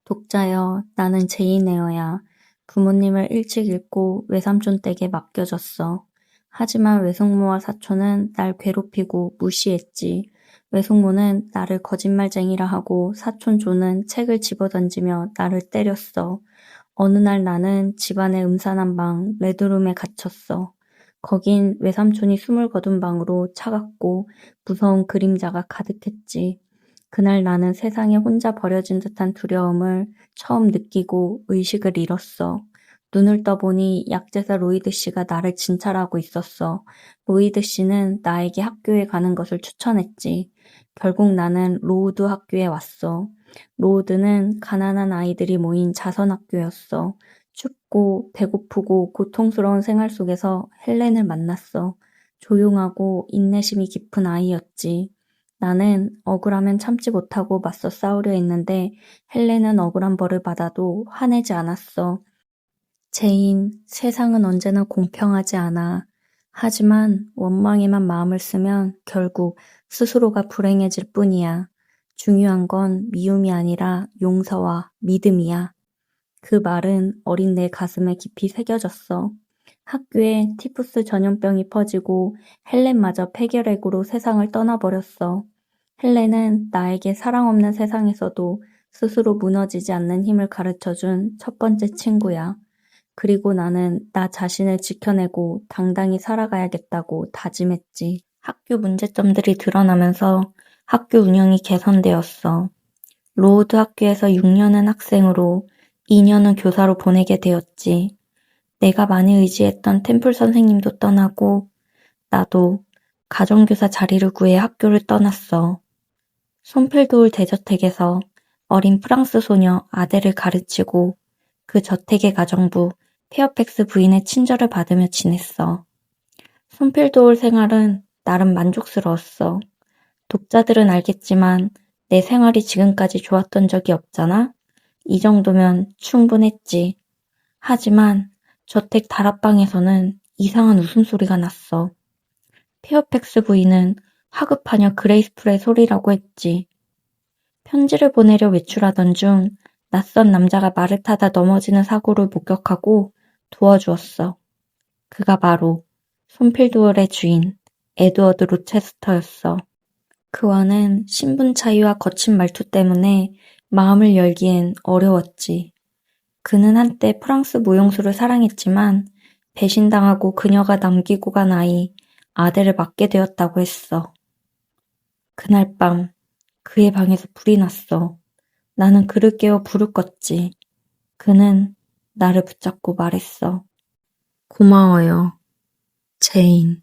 독자여, 나는 제이네어야. 부모님을 일찍 잃고 외삼촌 댁에 맡겨졌어. 하지만 외숙모와 사촌은 날 괴롭히고 무시했지. 외숙모는 나를 거짓말쟁이라 하고 사촌 조는 책을 집어던지며 나를 때렸어. 어느 날 나는 집안의 음산한 방, 레드룸에 갇혔어. 거긴 외삼촌이 숨을 거둔 방으로 차갑고 무서운 그림자가 가득했지. 그날 나는 세상에 혼자 버려진 듯한 두려움을 처음 느끼고 의식을 잃었어. 눈을 떠보니 약제사 로이드 씨가 나를 진찰하고 있었어. 로이드 씨는 나에게 학교에 가는 것을 추천했지. 결국 나는 로우드 학교에 왔어. 로우드는 가난한 아이들이 모인 자선학교였어. 춥고 배고프고 고통스러운 생활 속에서 헬렌을 만났어. 조용하고 인내심이 깊은 아이였지. 나는 억울하면 참지 못하고 맞서 싸우려 했는데 헬렌은 억울한 벌을 받아도 화내지 않았어. 제인, 세상은 언제나 공평하지 않아. 하지만 원망에만 마음을 쓰면 결국 스스로가 불행해질 뿐이야. 중요한 건 미움이 아니라 용서와 믿음이야. 그 말은 어린 내 가슴에 깊이 새겨졌어. 학교에 티푸스 전염병이 퍼지고 헬렌마저 폐결핵으로 세상을 떠나버렸어. 헬렌은 나에게 사랑 없는 세상에서도 스스로 무너지지 않는 힘을 가르쳐준 첫 번째 친구야. 그리고 나는 나 자신을 지켜내고 당당히 살아가야겠다고 다짐했지. 학교 문제점들이 드러나면서 학교 운영이 개선되었어. 로우드 학교에서 6년은 학생으로 2년은 교사로 보내게 되었지. 내가 많이 의지했던 템플 선생님도 떠나고 나도 가정교사 자리를 구해 학교를 떠났어. 솜필도울 대저택에서 어린 프랑스 소녀 아델을 가르치고 그 저택의 가정부 페어팩스 부인의 친절을 받으며 지냈어. 솜필도울 생활은 나름 만족스러웠어. 독자들은 알겠지만 내 생활이 지금까지 좋았던 적이 없잖아? 이 정도면 충분했지. 하지만 저택 다락방에서는 이상한 웃음소리가 났어. 페어팩스 부인은 하급하녀 그레이스풀의 소리라고 했지. 편지를 보내려 외출하던 중 낯선 남자가 말을 타다 넘어지는 사고를 목격하고 도와주었어. 그가 바로 손필도어의 주인 에드워드 로체스터였어. 그와는 신분 차이와 거친 말투 때문에 마음을 열기엔 어려웠지. 그는 한때 프랑스 무용수를 사랑했지만 배신당하고 그녀가 남기고 간 아이 아델을 맡게 되었다고 했어. 그날 밤 그의 방에서 불이 났어. 나는 그를 깨워 불을 껐지. 그는 나를 붙잡고 말했어. 고마워요, 제인.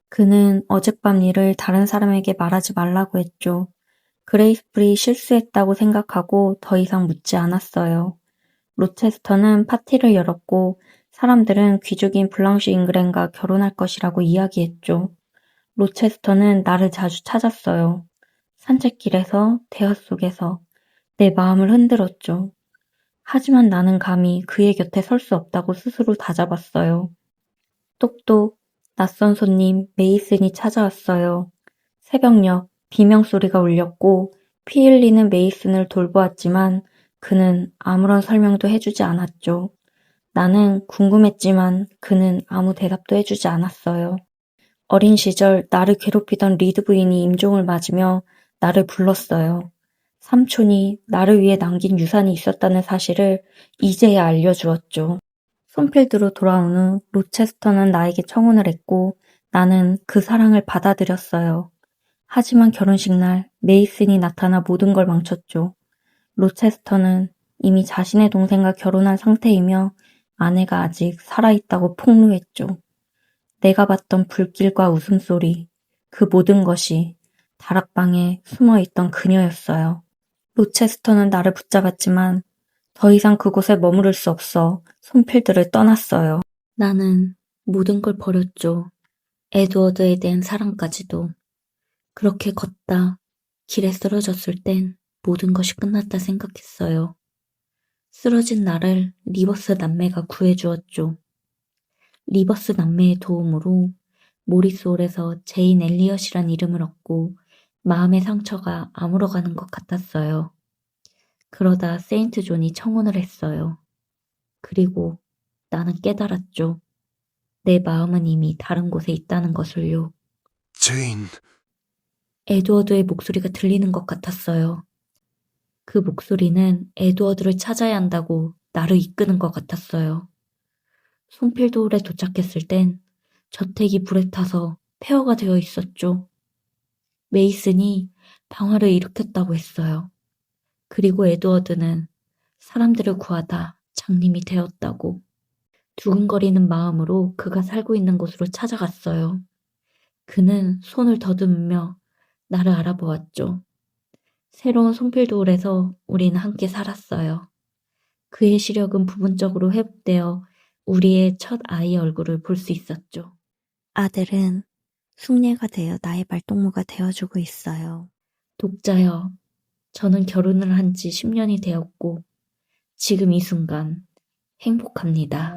그는 어젯밤 일을 다른 사람에게 말하지 말라고 했죠. 그레이스풀이 실수했다고 생각하고 더 이상 묻지 않았어요. 로체스터는 파티를 열었고 사람들은 귀족인 블랑쉬 잉그랜과 결혼할 것이라고 이야기했죠. 로체스터는 나를 자주 찾았어요. 산책길에서, 대화 속에서 내 마음을 흔들었죠. 하지만 나는 감히 그의 곁에 설 수 없다고 스스로 다잡았어요. 똑똑, 낯선 손님 메이슨이 찾아왔어요. 새벽녘 비명소리가 울렸고 피 흘리는 메이슨을 돌보았지만 그는 아무런 설명도 해주지 않았죠. 나는 궁금했지만 그는 아무 대답도 해주지 않았어요. 어린 시절 나를 괴롭히던 리드 부인이 임종을 맞으며 나를 불렀어요. 삼촌이 나를 위해 남긴 유산이 있었다는 사실을 이제야 알려주었죠. 손필드로 돌아온 후 로체스터는 나에게 청혼을 했고 나는 그 사랑을 받아들였어요. 하지만 결혼식 날 메이슨이 나타나 모든 걸 망쳤죠. 로체스터는 이미 자신의 동생과 결혼한 상태이며 아내가 아직 살아있다고 폭로했죠. 내가 봤던 불길과 웃음소리, 그 모든 것이 다락방에 숨어있던 그녀였어요. 로체스터는 나를 붙잡았지만 더 이상 그곳에 머무를 수 없어 손필드를 떠났어요. 나는 모든 걸 버렸죠. 에드워드에 대한 사랑까지도. 그렇게 걷다 길에 쓰러졌을 땐 모든 것이 끝났다 생각했어요. 쓰러진 나를 리버스 남매가 구해주었죠. 리버스 남매의 도움으로 모리스홀에서 제인 엘리엇이란 이름을 얻고 마음의 상처가 아물어가는 것 같았어요. 그러다 세인트 존이 청혼을 했어요. 그리고 나는 깨달았죠. 내 마음은 이미 다른 곳에 있다는 것을요. 제인, 에드워드의 목소리가 들리는 것 같았어요. 그 목소리는 에드워드를 찾아야 한다고 나를 이끄는 것 같았어요. 손필도울에 도착했을 땐 저택이 불에 타서 폐허가 되어 있었죠. 메이슨이 방화를 일으켰다고 했어요. 그리고 에드워드는 사람들을 구하다 장님이 되었다고. 두근거리는 마음으로 그가 살고 있는 곳으로 찾아갔어요. 그는 손을 더듬으며 나를 알아보았죠. 새로운 손필도울에서 우리는 함께 살았어요. 그의 시력은 부분적으로 회복되어 우리의 첫 아이의 얼굴을 볼 수 있었죠. 아들은 숙녀가 되어 나의 발동무가 되어주고 있어요. 독자여, 저는 결혼을 한 지 10년이 되었고 지금 이 순간 행복합니다.